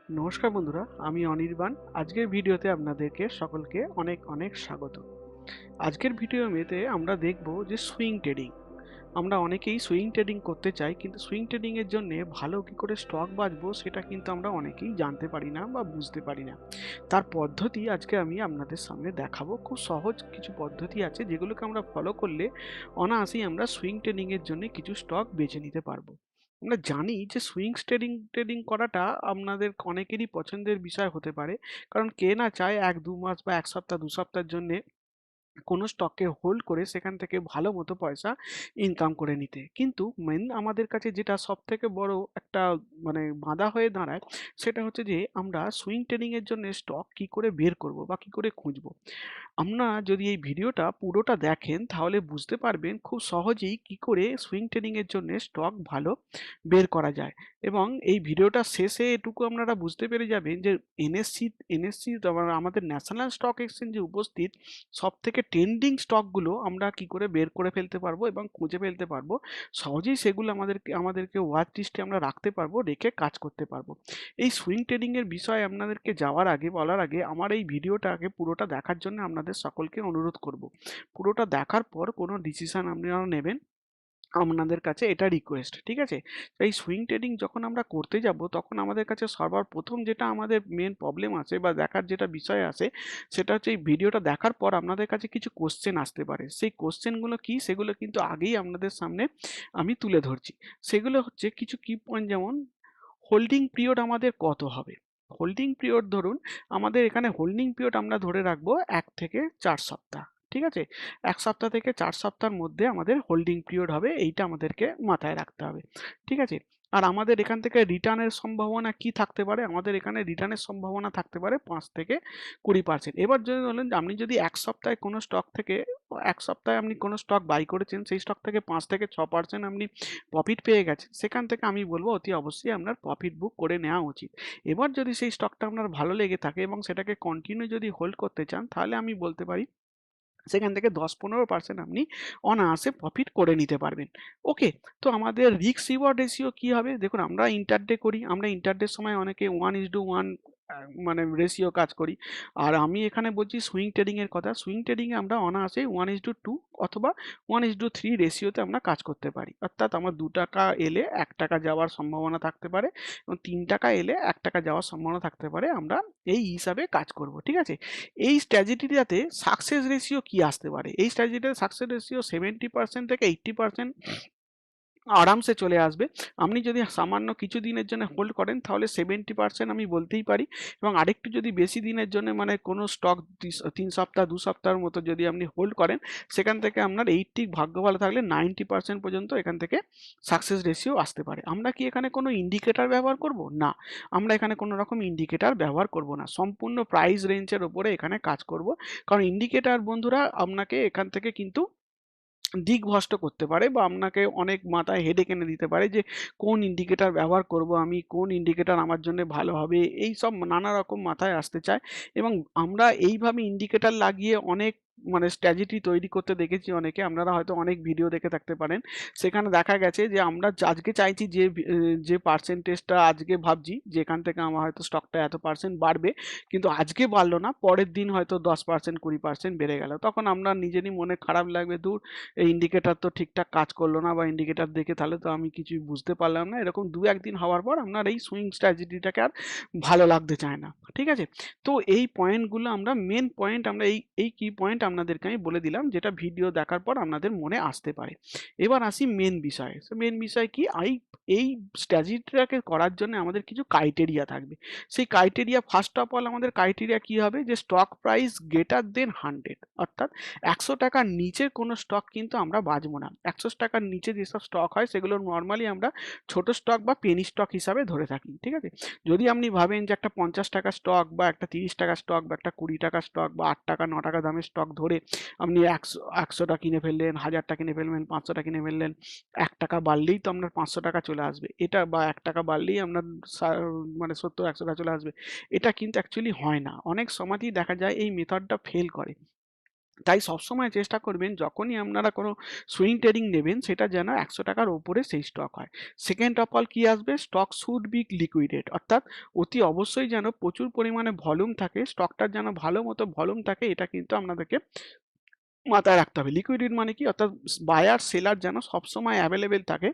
নমস্কার বন্ধুরা, আমি অনির্বাণ। আজকের ভিডিওতে আপনাদেরকে সকলকে অনেক অনেক স্বাগত। আজকের ভিডিওতে আমরা দেখব যে সুইং ট্রেডিং। আমরা অনেকেই সুইং ট্রেডিং করতে চাই, কিন্তু সুইং ট্রেডিং এর জন্য ভালো কি করে স্টক বাছবো সেটা কিন্তু আমরা অনেকেই জানতে পারি না বা বুঝতে পারি না। তার পদ্ধতি আজকে আমি আপনাদের সামনে দেখাবো। খুব সহজ কিছু পদ্ধতি আছে যেগুলোকে আমরা ফলো করলে অনায়াসেই আমরা সুইং ট্রেডিং এর জন্য কিছু স্টক বেছে নিতে পারবো। আমরা জানি যে সুইং ট্রেডিং ট্রেডিং করাটা আপনাদের অনেকেরই পছন্দের বিষয় হতে পারে, কারণ কে না চায় ১-২ মাস বা ১ সপ্তাহ ২ সপ্তাহের জন্য কোনো স্টককে হোল্ড করে সেখান থেকে ভালো মতো পয়সা ইনকাম করে নিতে। কিন্তু মেন আমাদের কাছে যেটা সবথেকে বড় একটা বাধা হয়ে দাঁড়ায়, সেটা হচ্ছে যে আমরা সুইং ট্রেডিং এর জন্য স্টক কি করে বের করব বা কি করে খুঁজবো। আপনারা যদি এই ভিডিওটা পুরোটা দেখেন তাহলে বুঝতে পারবেন খুব সহজেই কি করে সুইং ট্রেডিং এর জন্য স্টক ভালো বের করা যায়। এবং এই ভিডিওটা শেষে এটুকু আপনারা বুঝতে পেরে যাবেন যে এনএসসি আমাদের ন্যাশনাল স্টক এক্সচেঞ্জে উপস্থিত সবথেকে ট্রেন্ডিং স্টকগুলো আমরা কি করে বের করে ফেলতে পারবো এবং খুঁজে ফেলতে পারবো। সহজেই সেগুলো আমাদেরকে ওয়াচ লিস্টে আমরা রাখতে পারবো, রেখে কাজ করতে পারবো। এই সুইং ট্রেডিং এর বিষয়ে আপনাদেরকে বলার আগে আমার এই ভিডিওটাকে পুরোটা দেখার জন্য আপনাদের সকলকে অনুরোধ করব। পুরোটা দেখার পর কোনো ডিসিশন আপনারা নেবেন, আপনাদের কাছে এটা রিকোয়েস্ট, ঠিক আছে? তো এই সুইং ট্রেডিং যখন আমরা করতে যাব তখন আমাদের কাছে সবার প্রথম যেটা আমাদের মেন প্রবলেম আছে বা দেখার যেটা বিষয় আছে, সেটা হচ্ছে এই ভিডিওটা দেখার পর আপনাদের কাছে কিছু কোশ্চেন আসতে পারে। সেই কোশ্চেনগুলো কি সেগুলো কিন্তু আগেই আপনাদের সামনে আমি তুলে ধরছি। সেগুলো হচ্ছে কিছু কি পয়েন্ট, যেমন হোল্ডিং পিরিয়ড আমাদের কত হবে। হোল্ডিং পিরিয়ড ধরুন, আমাদের এখানে হোল্ডিং পিরিয়ড আমরা ধরে রাখবো 1 থেকে 4 সপ্তাহ। ঠিক আছে? 1 সপ্তাহ থেকে 4 সপ্তাহের মধ্যে আমাদের হোল্ডিং পিরিয়ড হবে, এইটা আমাদেরকে মাথায় রাখতে হবে। ঠিক আছে? আর আমাদের এখান থেকে রিটার্নের সম্ভাবনা কি থাকতে পারে? আমাদের এখানে রিটার্নের সম্ভাবনা থাকতে পারে ৫ থেকে ২০%। এবার যদি বলেন যে আপনি যদি ১ সপ্তাহে কোনো স্টক থেকে ১ সপ্তাহে আপনি কোনো স্টক বাই করেছেন, সেই স্টক থেকে ৫ থেকে ৬% আপনি প্রফিট পেয়ে গেছেন, সেখান থেকে আমি বলবো অতি অবশ্যই আপনার প্রফিট বুক করে নেওয়া উচিত। এবার যদি সেই স্টকটা আপনার ভালো লেগে থাকে এবং সেটাকে কন্টিনিউ যদি হোল্ড করতে চান, তাহলে আমি বলতে পারি সেখান থেকে ১০-১৫% আপনি অনায়াসে প্রফিট করে নিতে পারবেন। ওকে? তো আমাদের রিস্ক রিওয়ার্ড রেশিও কি হবে? দেখুন, আমরা ইন্টারডে করি। আমরা ইন্টারডের সময় অনেকে 1:1 রেশিও কাজ করি। আর আমি এখানে বলছি সুইং ট্রেডিং এর কথা। সুইং ট্রেডিং এ আমরা অনায়াসেই 1:2 অথবা 1:3 রেশিওতে আমরা কাজ করতে পারি। অর্থাৎ আমার ৳২ এলে ৳১ যাওয়ার সম্ভাবনা থাকতে পারে এবং ৳৩ এলে ৳১ যাওয়ার সম্ভাবনা থাকতে পারে। আমরা এই হিসাবে কাজ করব। ঠিক আছে? এই স্ট্র্যাটেজিটাতে সাকসেস রেশিও কি আসতে পারে? এই স্ট্র্যাটেজিটাতে সাকসেস রেশিও 70% থেকে 80% আরামসে চলে আসবে। আপনি যদি সামান্য কিছু দিনের জন্য হোল্ড করেন তাহলে 70% আমি বলতেই পারি, এবং আরেকটু যদি বেশি দিনের জন্য কোনো স্টক ৩ সপ্তাহ ২ সপ্তাহের মতো যদি আপনি হোল্ড করেন, সেখান থেকে আপনার 80, ভাগ্য ভালো থাকলে 90% পর্যন্ত এখান থেকে সাকসেস রেশিও আসতে পারে। আমরা কি এখানে কোনো ইন্ডিকেটর ব্যবহার করব? না। আমরা এখানে কোনো রকম ইন্ডিকেটর ব্যবহার করব না। সম্পূর্ণ প্রাইস রেঞ্জের উপরে এখানে কাজ করব। কারণ ইন্ডিকেটর বন্ধুরা আপনাকে এখান থেকে কিন্তু দিকভ্রষ্ট করতে পারে বা আপনাকে অনেক মাথায় হেডেক এনে দিতে পারে যে কোন ইন্ডিকেটর ব্যবহার করব আমি, কোন ইন্ডিকেটর আমার জন্য ভালো হবে, এই সব নানা রকম মাথায় আসতে চায়। এবং আমরা এইভাবে ইন্ডিকেটর লাগিয়ে অনেক স্ট্র্যাটেজি তৈরি করতে দেখেছি অনেকে। আপনারা হয়তো অনেক ভিডিও দেখে থাকতে পারেন। সেখানে দেখা গেছে যে আমরা আজকে চাইছি যে পার্সেন্টেজটা আজকে ভাবছি যে এখান থেকে আমার হয়তো স্টকটা এত পার্সেন্ট বাড়বে, কিন্তু আজকে বাড়লো না, পরের দিন হয়তো 10% 20% বেড়ে গেল। তখন আমরা নিজেরই মনে খারাপ লাগবে, দূর, এই ইন্ডিকেটর তো ঠিকঠাক কাজ করলো না, বা ইন্ডিকেটর দেখে তাহলে তো আমি কিছুই বুঝতে পারলাম না। এরকম ২-১ দিন হওয়ার পর আপনার এই সুইং স্ট্র্যাটেজিটাকে আর ভালো লাগতে চায় না। ঠিক আছে? তো এই পয়েন্টগুলো আমরা মেন পয়েন্ট, আমরা এই কি পয়েন্ট আপনাদেরকে আমি বলে দিলাম, যেটা ভিডিও দেখার পর আপনাদের মনে আসতে পারে। এবার আসি মেন বিষয়ে। মেন বিষয় কি? এই স্ট্র্যাটেজিটাকে করার জন্য আমাদের কিছু ক্রাইটেরিয়া থাকবে। সেই ক্রাইটেরিয়া, ফার্স্ট অফ অল আমাদের ক্রাইটেরিয়া কি হবে? যে স্টক প্রাইস গ্রেটার দেন 100, অর্থাৎ ১০০ টাকার নিচের কোনো স্টক কিন্তু আমরা বাছবো না। ১০০ টাকার নিচে যেসব স্টক হয় সেগুলো নর্মালি আমরা ছোট স্টক বা পেনি স্টক হিসাবে ধরে থাকি। ঠিক আছে? যদি আপনি ভাবেন যে একটা ৫০ টাকার স্টক বা একটা ৩০ টাকার স্টক বা একটা ২০ টাকার স্টক বা ৮ টাকা ৯ টাকা দামের স্টক ধরে আপনি একশোটা কিনে ফেললেন, ১০০০টা কিনে ফেলবেন, ৫০০টা কিনে ফেললেন, ১ টাকা বাড়লেই তো আপনার ৫০০ টাকা চলে আসবে। এটা বা ১ টাকা বাড়লেই আপনার ৭০-১০০ টাকা চলে আসবে। এটা কিন্তু অ্যাকচুয়ালি হয় না। অনেক সময়তেই দেখা যায় এই মেথডটা ফেল করে। তাই সবসময় চেষ্টা করবেন যখনই আপনারা কোনো সুইং ট্রেডিং নেবেন সেটা যেন 100 টাকার ওপরে সেই স্টক হয়। সেকেন্ড অফ অল কি আসবে? স্টক শুড বি লিকুইডেড, অর্থাৎ অতি অবশ্যই যেন প্রচুর পরিমাণে ভলিউম থাকে, স্টকটার যেন ভালো মতো ভলিউম থাকে, এটা কিন্তু আপনাদেরকে মাথায় রাখতে হবে। লিকুইডিটি মানে কি? অর্থাৎ বায়ার সেলার যেন সবসময় অ্যাভেলেবেল থাকে,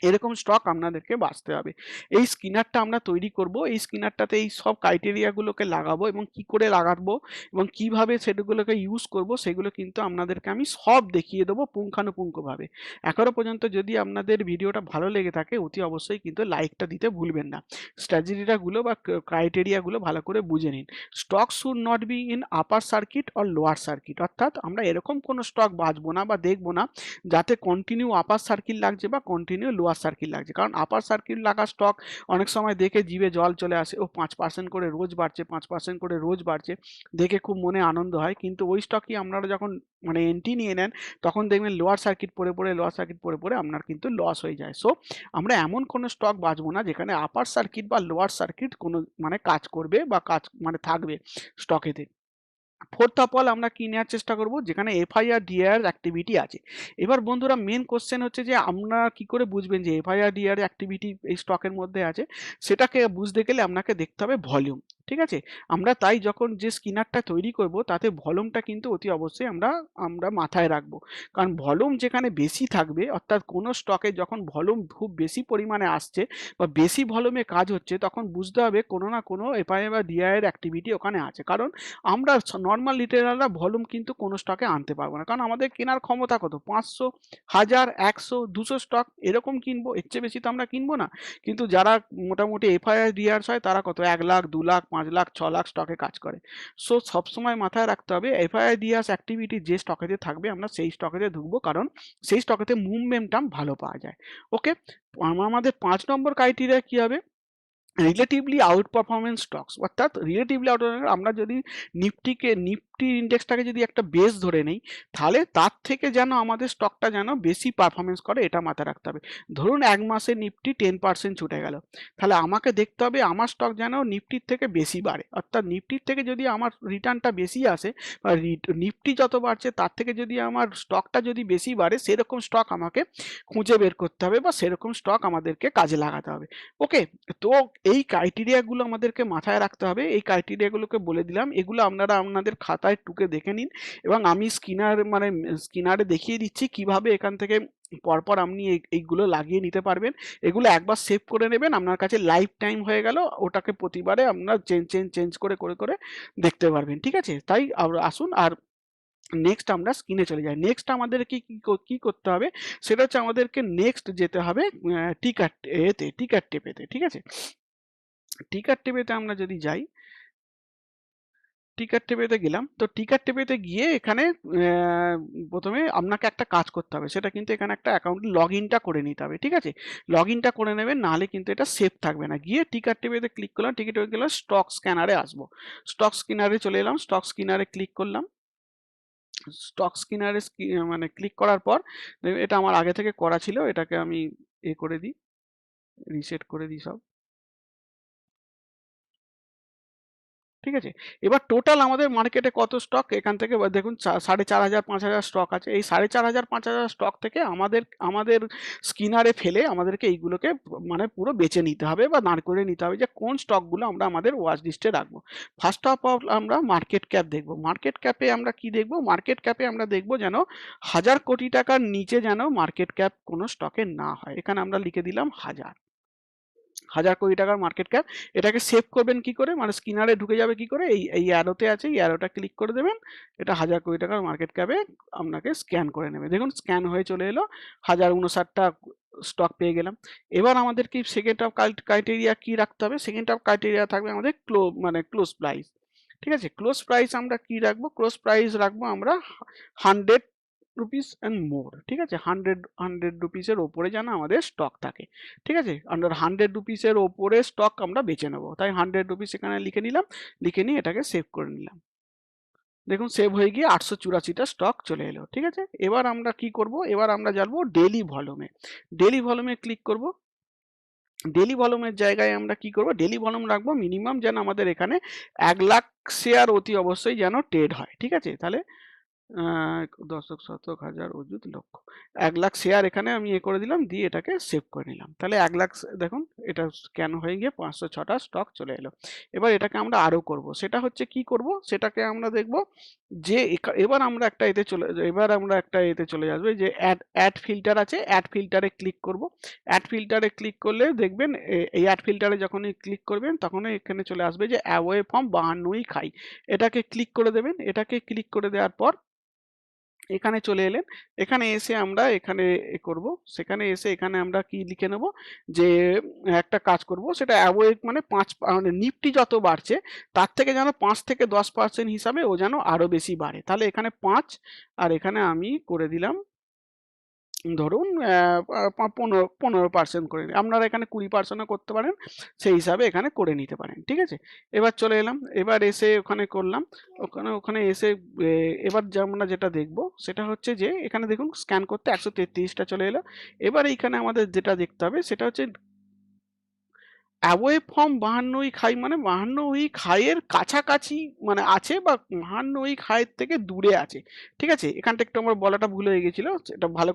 এরকম স্টক আপনাদেরকে বাছতে হবে। এই স্ক্রিনারটা আমরা তৈরি করব। এই স্ক্রিনারটাতে এই সব ক্রাইটেরিয়াগুলোকে লাগাবো এবং কি করে লাগাবো এবং কিভাবে সেগুলোকে ইউজ করব সেগুলো কিন্তু আপনাদেরকে আমি সব দেখিয়ে দেবো পুঙ্খানুপুঙ্খভাবে। এখনো পর্যন্ত যদি আপনাদের ভিডিওটা ভালো লেগে থাকে অতি অবশ্যই কিন্তু লাইকটা দিতে ভুলবেন না। স্ট্র্যাটেজিটাগুলো বা ক্রাইটেরিয়াগুলো ভালো করে বুঝে নিন। Stock should not be in upper circuit or lower circuit, অর্থাৎ আমরা এরকম কোনো স্টক বাছবো না বা দেখবো না যাতে কন্টিনিউ আপার সার্কিট লাগছে বা কন্টিনিউ লোয়ার সার্কিট লাগছে। কারণ আপার সার্কিট লাগা স্টক অনেক সময় দেখে জিভে জল চলে আসে, ও 5% করে রোজ বাড়ছে, 5% করে রোজ বাড়ছে, দেখে খুব মনে আনন্দ হয়। কিন্তু ওই স্টকই আপনারা যখন মানে এন্ট্রি নিয়ে নেন তখন দেখবেন লোয়ার সার্কিট পড়ে আপনার কিন্তু লস হয়ে যায়। সো আমরা এমন কোনো স্টক বাছবো না যেখানে আপার সার্কিট বা লোয়ার সার্কিট কোনো মানে কাজ করবে বা কাজ মানে থাকবে স্টকেতে। ফোর্থ অফ অল আমরা কি নেওয়ার চেষ্টা করব? যেখানে এফআইআর ডিআর অ্যাক্টিভিটি আছে। এবার বন্ধুরা মেন কোশ্চেন হচ্ছে যে আপনারা কি করে বুঝবেন যে এফআইআর ডিআর অ্যাক্টিভিটি এই স্টকের মধ্যে আছে? সেটাকে বুঝতে গেলে আপনাকে দেখতে হবে ভলিউম। ঠিক আছে? আমরা তাই যখন যে স্ক্রিনারটা তৈরি করব তাতে ভলিউমটা কিন্তু অতি অবশ্যই আমরা আমরা মাথায় রাখবো। কারণ ভলিউম যেখানে বেশি থাকবে, অর্থাৎ কোনো স্টকে যখন ভলিউম খুব বেশি পরিমাণে আসছে বা বেশি ভলিউমে কাজ হচ্ছে, তখন বুঝতে হবে কোনো না কোনো এফআইআর বা ডিআর এর অ্যাক্টিভিটি ওখানে আছে। কারণ আমরা নর্মাল রিটেলাররা ভলিউম কিন্তু কোনো স্টকে আনতে পারবো না, কারণ আমাদের কেনার ক্ষমতা কত? 500, 1000, 100, 200 স্টক এরকম কিনবো, এর চেয়ে বেশি তো আমরা কিনবো না। কিন্তু যারা মোটামুটি এফআইআর ডিআরস হয় তারা কত 1 লাখ, 2 লাখ, 5 লাখ, 6 লাখ স্টকে কাজ করে। সো সবসময় মাথায় রাখতে হবে এফআইআর ডিআরস অ্যাক্টিভিটি যে স্টকেতে থাকবে আমরা সেই স্টকেতে ঢুকবো, কারণ সেই স্টকেতে মুভমেন্টাম ভালো পাওয়া যায়। ওকে, আমাদের 5 নম্বর ক্রাইটেরিয়া কি হবে? রিলেটিভলি আউট পারফরমেন্স স্টকস, অর্থাৎ রিলেটিভলি আউট, আমরা যদি নিফটি ইন্ডেক্সটাকে যদি একটা বেস ধরে নেই, তাহলে তার থেকে যেন আমাদের স্টকটা যেন বেশি পারফরমেন্স করে, এটা মাথায় রাখতে হবে। ধরুন 1 মাসে নিফটি 10% ছুটে গেল, তাহলে আমাকে দেখতে হবে আমার স্টক যেন নিফটির থেকে বেশি বাড়ে, অর্থাৎ নিফটির থেকে যদি আমার রিটার্নটা বেশি আসে বা নিফটি যত বাড়ছে তার থেকে যদি আমার স্টকটা যদি বেশি বাড়ে, সেরকম স্টক আমাকে খুঁজে বের করতে হবে বা সেরকম স্টক আমাদেরকে কাজে লাগাতে হবে। ওকে, তো এই ক্রাইটেরিয়াগুলো আমাদেরকে মাথায় রাখতে হবে। এই ক্রাইটেরিয়াগুলোকে বলে দিলাম। এগুলো আপনারা আপনাদের খাতায় টুকে দেখে নিন এবং আমি স্ক্রিনারে দেখিয়ে দিচ্ছি কিভাবে এখান থেকে পরপর আপনি এইগুলো লাগিয়ে নিতে পারবেন। এগুলো একবার সেভ করে নেবেন, আপনার কাছে লাইফ টাইম হয়ে গেল। ওটাকে প্রতিবারে আপনার চেঞ্জ করে দেখতে পারবেন। ঠিক আছে? তাই আসুন আর নেক্সট আমরা স্ক্রিনে চলে যাই। নেক্সট আমাদেরকে কি করতে হবে? সেটা হচ্ছে আমাদেরকে নেক্সট যেতে হবে টিকার টেপেতে। ঠিক আছে? টিকার টেপেতে আমরা যদি যাই, টিকার টেপেতে গেলাম। তো টিকার টেপেতে গিয়ে এখানে প্রথমে আপনাকে একটা কাজ করতে হবে। সেটা কিন্তু এখানে একটা অ্যাকাউন্ট লগইনটা করে নিতে হবে। ঠিক আছে? লগইনটা করে নেবেন, নাহলে কিন্তু এটা সেভ থাকবে না। গিয়ে টিকার টেপেতে ক্লিক করলাম, টিকেট টেপে গেলাম, স্টক স্ক্যানারে আসবো। স্টক স্ক্যানারে চলে এলাম, স্টক স্ক্যানারে ক্লিক করলাম। স্টক স্ক্যানারে মানে ক্লিক করার পর এটা আমার আগে থেকে করা ছিল। এটাকে আমি করে দিই, রিসেট করে দিই সব। ঠিক আছে? এবার টোটাল আমাদের মার্কেটে কত স্টক, এখান থেকে দেখুন 4,500 5,000 স্টক আছে। এই 4,500 5,000 স্টক থেকে আমাদের আমাদের স্ক্রিনারে ফেলে আমাদেরকে এইগুলোকে মানে পুরো বেছে নিতে হবে বা দাঁড় করে নিতে হবে যে কোন স্টকগুলো আমরা আমাদের ওয়াচ লিস্টে রাখবো। ফার্স্ট অফ অল আমরা মার্কেট ক্যাপ দেখবো। মার্কেট ক্যাপে আমরা কি দেখবো? মার্কেট ক্যাপে আমরা দেখবো যেন 1,000 কোটি টাকার নিচে যেন মার্কেট ক্যাপ কোনো স্টকে না হয়। এখানে আমরা লিখে দিলাম 1,000। 1,000 কোটি টাকার মার্কেট ক্যাপ। এটাকে সেভ করবেন কি করে? মানে স্ক্রিনারে ঢুকে যাবে কি করে? এই অ্যারোতে আছে, এই অ্যারোটা ক্লিক করে দেবেন। এটা 1,000 কোটি টাকার মার্কেট ক্যাপে আপনাকে স্ক্যান করে নেবে। দেখুন স্ক্যান হয়ে চলে এলো, 1,059টা স্টক পেয়ে গেলাম। এবার আমাদের কি সেকেন্ড অফ ক্রাইটেরিয়া কি রাখতে হবে? সেকেন্ড অফ ক্রাইটেরিয়া থাকবে আমাদের ক্লোজ প্রাইস। ঠিক আছে? ক্লোজ প্রাইস আমরা কি রাখবো? ক্লোজ প্রাইস রাখবো আমরা 100 রুপিস অ্যান্ড মোর। ঠিক আছে? 100 রুপিসের ওপরে যেন আমাদের স্টক থাকে। ঠিক আছে? আন্ডার 100 রুপিসের ওপরে স্টক আমরা বেছে নেবো। তাই 100 রুপিস এখানে লিখে নিলাম। লিখে নিয়ে এটাকে সেভ করে নিলাম। দেখুন সেভ হয়ে গিয়ে 884টা স্টক চলে এলো। ঠিক আছে? এবার আমরা কি করব? এবার আমরা যাবো ডেইলি ভলিউমে। ডেইলি ভলিউমে ক্লিক করব। ডেইলি ভলিউমের জায়গায় আমরা কি করব? ডেইলি ভলিউম রাখবো মিনিমাম যেন আমাদের এখানে 1 লাখ শেয়ার অতি অবশ্যই যেন ট্রেড হয়। ঠিক আছে? তাহলে দশক, শতক, হাজার, অযুত, লক্ষ। 1,00,000 শেয়ার এখানে আমি করে দিলাম, দিয়ে এটাকে সেভ করে নিলাম। তাহলে 1,00,000 দেখুন এটা স্ক্যান হয়ে গিয়ে 506টা স্টক চলে এলো। এবার এটাকে আমরা আরো করব। সেটা হচ্ছে কি করব? সেটাকে আমরা দেখব যে এবার আমরা একটা এতে চলে আসবে যে অ্যাড ফিল্টার আছে, অ্যাড ফিল্টারে ক্লিক করব। অ্যাড ফিল্টারে ক্লিক করলে দেখবেন এই অ্যাড ফিল্টারে যখনই ক্লিক করবেন তখনই এখানে চলে আসবে যে অ্যাওয়ে ফ্রম 52ই খাই। এটাকে ক্লিক করে দেবেন। এটাকে ক্লিক করে দেওয়ার পর এখানে চলে এলেন। এখানে এসে আমরা এখানে করব। সেখানে এসে এখানে আমরা কি লিখে নেব যে একটা কাজ করব, সেটা অ্যাওয়েক মানে 5 মানে নিফটি যত বাড়ছে তার থেকে যেন 5 থেকে 10% হিসাবে ও যেন আরো বেশি বাড়ে। তাহলে এখানে 5 আর এখানে আমি করে দিলাম ধরুন 15% করে দিই। আপনারা এখানে 20%ও করতে পারেন, সেই হিসাবে এখানে করে নিতে পারেন। ঠিক আছে? এবার চলে এলাম। এবার এসে ওখানে করলাম। ওখানে এসে এবার যে আমরা যেটা দেখব সেটা হচ্ছে যে এখানে দেখুন স্ক্যান করতে 133টা চলে এলো। এবার এইখানে আমাদের যেটা দেখতে হবে সেটা হচ্ছে অ্যাওয়ে ফ্রম 52ই খাই মানে 52ই খাইয়ের কাছাকাছি মানে আছে বা 52ই খাইয়ের থেকে দূরে আছে। ঠিক আছে? এখানটা একটু আমার বলাটা ভুল হয়ে গেছিল। সেটা ভালো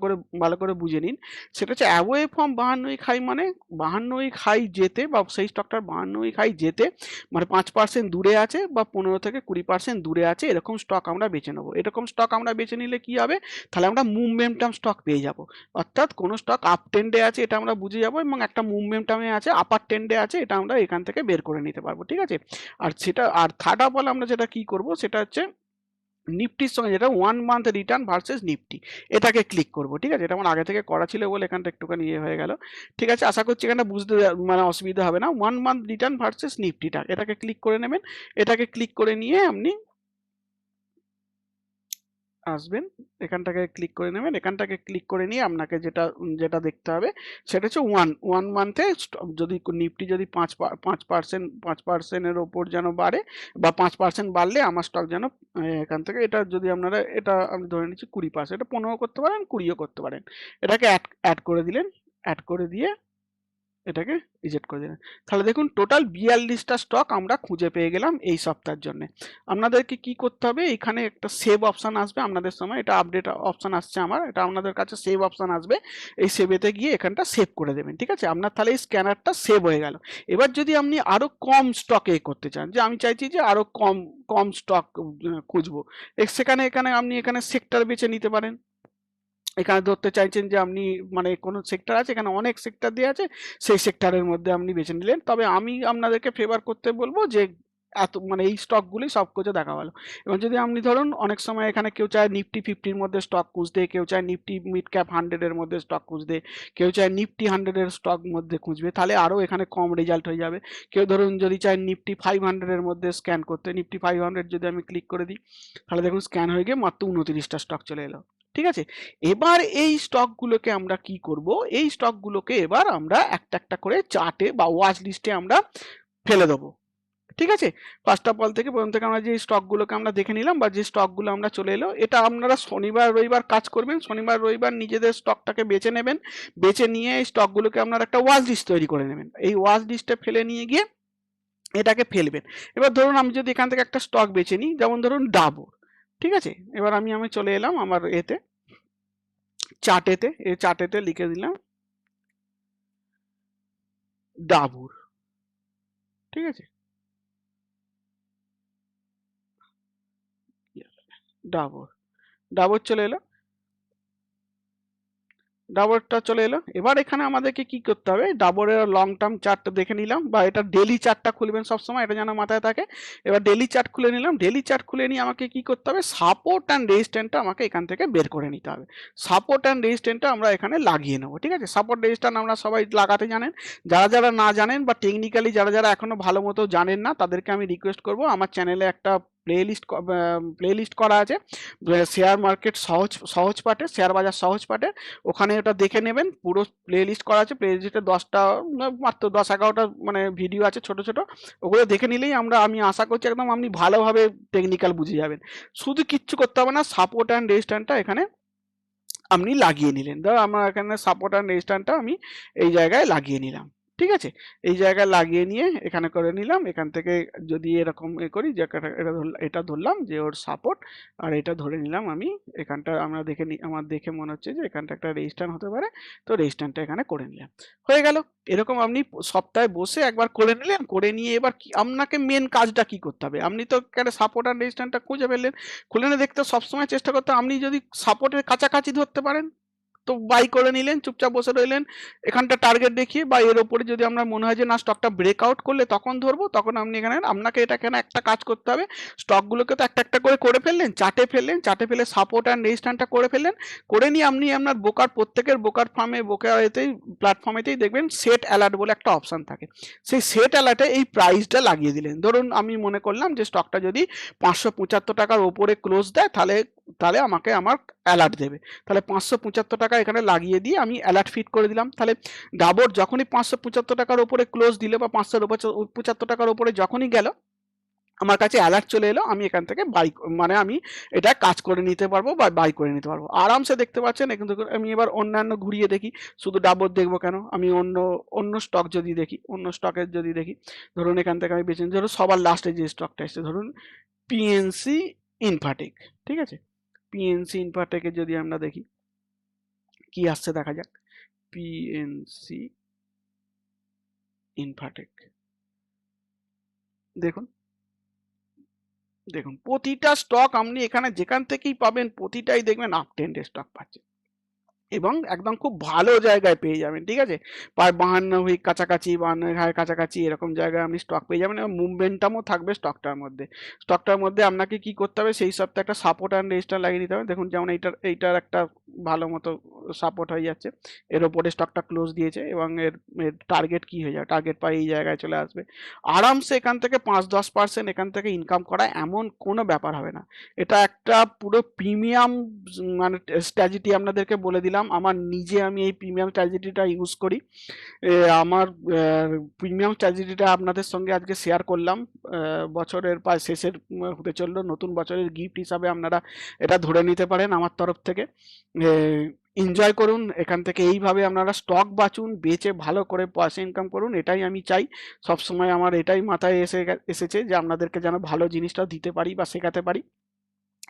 করে বুঝে নিন। সেটা হচ্ছে অ্যাওয়ে ফ্রম 52ই খাই মানে 52ই খাই যেতে বা সেই স্টকটার 52ই খাই যেতে মানে 5% দূরে আছে বা 15 থেকে 20% দূরে আছে, এরকম স্টক আমরা বেছে নেব। এরকম স্টক আমরা বেছে নিলে কি হবে? তাহলে আমরা মুভমেন্টাম স্টক পেয়ে যাব। অর্থাৎ কোনো স্টক আপ ট্রেন্ডে আছে এটা আমরা বুঝে যাব, এবং একটা মুভমেন্টামে আছে, আপার ট্রেন্ডে আছে, এটা আমরা এখান থেকে বের করে নিতে পারবো। ঠিক আছে? আর থার্ড অফ অল আমরা যেটা কি করব সেটা হচ্ছে নিফটির সঙ্গে যেটা 1 মান্থ রিটার্ন ভার্সেস নিফটি, এটাকে ক্লিক করব। ঠিক আছে? এটা আমার আগে থেকে করা ছিল বলে এখানটা একটুখানি হয়ে গেল। ঠিক আছে? আশা করছি এখানটা বুঝতে মানে অসুবিধা হবে না। 1 মান্থ রিটার্ন ভার্সেস নিফটিটা এটাকে ক্লিক করে নেবেন। এটাকে ক্লিক করে নিয়ে আপনি আসবেন, এখানটাকে ক্লিক করে নেবেন। এখানটাকে ক্লিক করে নিয়ে আপনাকে যেটা দেখতে হবে সেটা হচ্ছে ওয়ান মান্থে যদি নিফটি যদি 5% ওপর যেন বাড়ে বা 5% বাড়লে আমার স্টক যেন এখান থেকে এটা যদি আপনারা এটা আমি ধরে নিচ্ছি 20%, এটা 15 করতে পারেন, 20ও করতে পারেন। এটাকে অ্যাড করে দিলেন। অ্যাড করে দিয়ে এটাকে রিজেক্ট করে দিলেন। তাহলে দেখুন টোটাল 42টা স্টক আমরা খুঁজে পেয়ে গেলাম এই সপ্তাহের জন্য। আপনাদেরকে কি করতে হবে? এখানে একটা সেভ অপশন আসবে আপনাদের সময়, এটা আপডেট অপশন আসছে আমার, এটা আপনাদের কাছে সেভ অপশন আসবে। এই সেভেতে গিয়ে এখানটা সেভ করে দেবেন। ঠিক আছে? আপনার তাহলে এই স্ক্যানারটা সেভ হয়ে গেল। এবার যদি আপনি আরো কম স্টকে করতে চান, যে আমি চাইছি যে আরো কম কম স্টক খুঁজবো, এখানে আপনি এখানে সেক্টর বেছে নিতে পারেন। এখানে ধরতে চাইছেন যে আপনি মানে কোনো সেক্টর আছে, এখানে অনেক সেক্টর দেওয়া আছে, সেই সেক্টরের মধ্যে আপনি বেছে নিলেন। তবে আমি আপনাদেরকে ফেভার করতে বলবো যে এত মানে এই স্টকগুলি সব কিছু দেখা ভালো। এবার যদি আপনি ধরুন অনেক সময় এখানে কেউ চায় নিফটি 50-র মধ্যে স্টক খুঁজতে, কেউ চায় নিফটি মিড ক্যাপ 100-এর মধ্যে স্টক খুঁজতে, কেউ চায় নিফটি 100-এর স্টক মধ্যে খুঁজবে, তাহলে আরও এখানে কম রেজাল্ট হয়ে যাবে। কেউ ধরুন যদি চায় নিফটি 500-এর মধ্যে স্ক্যান করতে, নিফটি 500 যদি আমি ক্লিক করে দিই তাহলে দেখুন স্ক্যান হয়ে গিয়ে মাত্র 29টা স্টক চলে এলো। ঠিক আছে? এবার এই স্টকগুলোকে আমরা কি করব? এই স্টকগুলোকে এবার আমরা একটা একটা করে চার্টে বা ওয়াচ লিস্টে আমরা ফেলে দেবো। ঠিক আছে? ফার্স্ট অফ অল থেকে প্রথম থেকে আমরা যে স্টকগুলোকে আমরা দেখে নিলাম বা যে স্টকগুলো আমরা চলে এলো, এটা আপনারা শনিবার রবিবার কাজ করবেন। শনিবার রবিবার নিজেদের স্টকটাকে বেছে নেবেন। বেছে নিয়ে এই স্টকগুলোকে আপনারা একটা ওয়াচ লিস্ট তৈরি করে নেবেন। এই ওয়াচ লিস্টে ফেলে নিয়ে গিয়ে এটাকে ফেলবেন। এবার ধরুন আমি যদি এখান থেকে একটা স্টক বেছে নিই, যেমন ধরুন ডাবর। ঠিক আছে? এবার আমি চলে এলাম আমার এতে চার্টেতে, এই চার্টেতে লিখে দিলাম ডাবুর। ঠিক আছে? ডাবর, ডাবর চলে এলো। ডাবরটা চলে এলো। এবার এখানে আমাদেরকে কি করতে হবে? ডাবরের লং টার্ম চার্টটা দেখে নিলাম, বা এটা ডেলি চার্টটা খুলবেন সবসময়, এটা যেন মাথায় থাকে। এবার ডেলি চার্ট খুলে নিলাম। ডেলি চার্ট খুলে নিয়ে আমাকে কি করতে হবে? সাপোর্ট অ্যান্ড রেজিস্ট্যান্টটা আমাকে এখান থেকে বের করে নিতে হবে। সাপোর্ট অ্যান্ড রেজিস্ট্যান্টটা আমরা এখানে লাগিয়ে নেবো। ঠিক আছে? সাপোর্ট রেজিস্ট্যান্ট আমরা সবাই লাগাতে জানেন। যারা যারা না জানেন বা টেকনিক্যালি যারা যারা এখনো ভালো মতো জানেন না, তাদেরকে আমি রিকোয়েস্ট করবো আমার চ্যানেলে একটা প্লেলিস্ট করা আছে শেয়ার মার্কেট সহজ সহজ পাঠে, শেয়ার বাজার সহজ পাঠে। ওখানে ওটা দেখে নেবেন, পুরো প্লে লিস্ট করা আছে। প্লে লিস্টে 10টা মাত্র 10-11টা মানে ভিডিও আছে ছোট ছোট। ওগুলো দেখে নিলেই আমি আশা করছি একদম আপনি ভালোভাবে টেকনিক্যাল বুঝে যাবেন। শুধু কিচ্ছু করতে হবে না, সাপোর্ট অ্যান্ড রেজিস্ট্যান্টটা এখানে আপনি লাগিয়ে নিলেন। ধরো আমার এখানে সাপোর্ট অ্যান্ড রেজিস্ট্যান্টটা আমি এই জায়গায় লাগিয়ে নিলাম। ঠিক আছে, এই জায়গায় লাগিয়ে নিয়ে এখানে করে নিলাম। এখান থেকে যদি এরকম করি যে এটা ধরলাম যে ওর সাপোর্ট, আর এটা ধরে নিলাম আমি এখানটা। আমরা আমার দেখে মনে হচ্ছে যে এখানটা একটা রেজিস্ট্যান্ট হতে পারে, তো রেজিস্ট্যান্টটা এখানে করে নিলাম, হয়ে গেল। এরকম আপনি সপ্তাহে বসে একবার করে নিলেন, করে নিয়ে এবার আপনাকে মেন কাজটা কি করতে হবে? আপনি তো এখানে সাপোর্ট আর রেজিস্ট্যান্টটা খুঁজে ফেললেন, খুলে নিয়ে দেখতে সবসময় চেষ্টা করতে আপনি যদি সাপোর্টের কাছাকাছি ধরতে পারেন তো বাই করে নিলেন, চুপচাপ বসে রইলেন এখানটা টার্গেট দেখিয়ে, বা এর ওপরে যদি আমরা মনে হয় যে না স্টকটা ব্রেকআউট করলে তখন ধরবো, তখন আপনি এখানে আপনাকে এটা এখানে একটা কাজ করতে হবে। স্টকগুলোকে তো একটা একটা করে ফেললেন, চার্টে ফেললেন, চার্টে ফেলে সাপোর্ট অ্যান্ড রেজিস্ট্যান্টটা করে ফেললেন, করে নিয়ে আপনি আপনার প্রত্যেকের ব্রোকার ফার্মে ব্রোকারেতেই প্ল্যাটফর্মেতেই দেখবেন সেট অ্যালার্ট বলে একটা অপশন থাকে। সেই সেট অ্যালার্টে এই প্রাইসটা লাগিয়ে দিলেন। ধরুন আমি মনে করলাম যে স্টকটা যদি 575 টাকার ওপরে ক্লোজ দেয় তাহলে তাহলে আমাকে আমার অ্যালার্ট দেবে। তাহলে 575 টাকা এখানে লাগিয়ে দিয়ে আমি অ্যালার্ট ফিট করে দিলাম। তাহলে ডাবর যখনই 575 টাকার ওপরে ক্লোজ দিলে বা 575 টাকার ওপরে যখনই গেল আমার কাছে অ্যালার্ট চলে এলো, আমি এখান থেকে বাই মানে আমি এটা কাজ করে নিতে পারবো বা বাই করে নিতে পারবো আরামসে। দেখতে পাচ্ছেন কিন্তু আমি এবার অন্যান্য ঘুরিয়ে দেখি, শুধু ডাবর দেখবো কেন, আমি অন্য অন্য স্টক যদি দেখি, অন্য স্টকের যদি দেখি, ধরুন এখান থেকে আমি বেছে ধরুন সবার লাস্টে যে স্টকটা এসছে ধরুন পিএনসি ইনফাটেক। ঠিক আছে, পিএনসি ইনফাটেকে যদি আমরা দেখি কি আসছে দেখা যাক। পিএনসি ইনফাটেক, দেখুন দেখুন প্রতিটা স্টক আপনি এখানে যেখান থেকেই পাবেন প্রতিটাই দেখবেন আপ ট্রেন্ডের স্টক পাচ্ছেন, এবং একদম খুব ভালো জায়গায় পেয়ে যাবেন। ঠিক আছে, প্রায় 52 কাছাকাছি, 52 কাছাকাছি এরকম জায়গায় আপনি স্টক পেয়ে যাবেন, এবং মুভমেন্টামও থাকবে স্টকটার মধ্যে আপনাকে কি করতে হবে সেই সপ্তাহে একটা সাপোর্ট অ্যান্ড রেজিস্ট্যান্ট লাগিয়ে নিতে হবে। দেখুন যেমন এইটার একটা ভালো মতো সাপোর্ট হয়ে যাচ্ছে, এর ওপরে স্টকটা ক্লোজ দিয়েছে, এবং এর টার্গেট কি হয়ে যাবে, টার্গেট পাই এই জায়গায় চলে আসবে। আরামসে এখান থেকে 5-10% এখান থেকে ইনকাম করা এমন কোনো ব্যাপার হবে না। এটা একটা পুরো প্রিমিয়াম মানে স্ট্র্যাটেজি আপনাদেরকে বলে দিলাম। আমি এই প্রিমিয়াম স্ট্র্যাটেজিটা ইউজ করি। আমার প্রিমিয়াম স্ট্র্যাটেজিটা আপনাদের সঙ্গে আজকে শেয়ার করলাম। বছরের প্রায় শেষের হতে চললো, নতুন বছরের গিফট হিসাবে আপনারা এটা ধরে নিতে পারেন আমার তরফ থেকে। এনজয় করুন এখান থেকে, এইভাবে আপনারা স্টক বাঁচুন, বেচে ভালো করে পয়সা ইনকাম করুন, এটাই আমি চাই। সবসময় আমার এটাই মাথায় এসেছে যে আপনাদেরকে যেন ভালো জিনিসটা দিতে পারি বা শেখাতে পারি।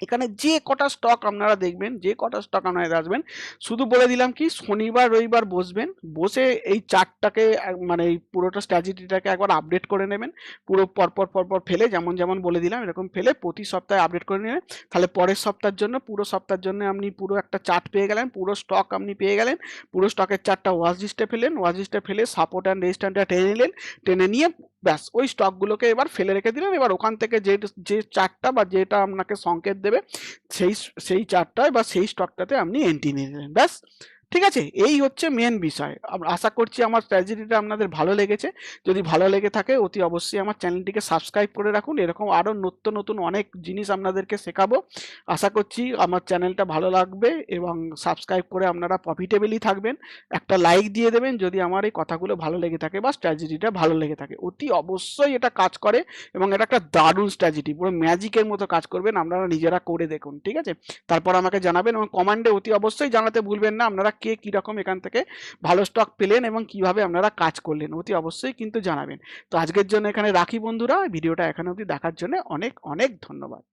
এখানে যে কটা স্টক আপনারা দেখবেন, যে কটা স্টক আপনারা আসবেন, শুধু বলে দিলাম কি শনিবার রবিবার বসবেন, বসে এই চার্টটাকে মানে এই পুরোটা স্ট্র্যাটেজিটাকে একবার আপডেট করে নেবেন। পুরো পরপর ফেলে যেমন যেমন বলে দিলাম এরকম ফেলে প্রতি সপ্তাহে আপডেট করে নেবেন। তাহলে পরের সপ্তাহের জন্য, পুরো সপ্তাহের জন্য আপনি পুরো একটা চার্ট পেয়ে গেলেন, পুরো স্টক আপনি পেয়ে গেলেন। পুরো স্টকের চার্টটা ওয়াচ লিস্টে ফেলেন, ওয়াচ লিস্টে ফেলে সাপোর্ট অ্যান্ড রেজিস্ট্যান্টটা টেনে নিলেন, টেনে নিয়ে ব্যাস ওই স্টকগুলোকে এবার ফেলে রেখে দিলেন। এবার ওখান থেকে যে চার্টটা বা যেটা আপনাকে সংকেত দেবে সেই সেই চার্টটায় বা সেই স্টকটাতে আপনি এন্ট্রি নিয়ে নিলেন, ব্যাস। ঠিক আছে, এই হচ্ছে মেন বিষয়। আশা করছি আমার স্ট্র্যাটেজিটা আপনাদের ভালো লেগেছে। যদি ভালো লেগে থাকে অতি অবশ্যই আমার চ্যানেলটিকে সাবস্ক্রাইব করে রাখুন, এরকম আরও নতুন নতুন অনেক জিনিস আপনাদেরকে শেখাবো। আশা করছি আমার চ্যানেলটা ভালো লাগবে, এবং সাবস্ক্রাইব করে আপনারা প্রফিটেবলি থাকবেন। একটা লাইক দিয়ে দেবেন যদি আমার এই কথাগুলো ভালো লেগে থাকে বা স্ট্র্যাটেজিটা ভালো লেগে থাকে। অতি অবশ্যই এটা কাজ করে, এবং এটা একটা দারুণ স্ট্র্যাটেজি, পুরো ম্যাজিকের মতো কাজ করবেন। আপনারা নিজেরা করে দেখুন, ঠিক আছে? তারপর আমাকে জানাবেন, এবং কমেন্টে অতি অবশ্যই জানাতে ভুলবেন না আপনারা কে কীরকম এখান থেকে ভালো স্টক পেলেন এবং কিভাবে আপনারা কাজ করলেন, অতি অবশ্যই কিন্তু জানাবেন। তো আজকের জন্য এখানে রাখি বন্ধুরা, ভিডিওটা এখানে অবধি দেখার জন্য অনেক অনেক ধন্যবাদ।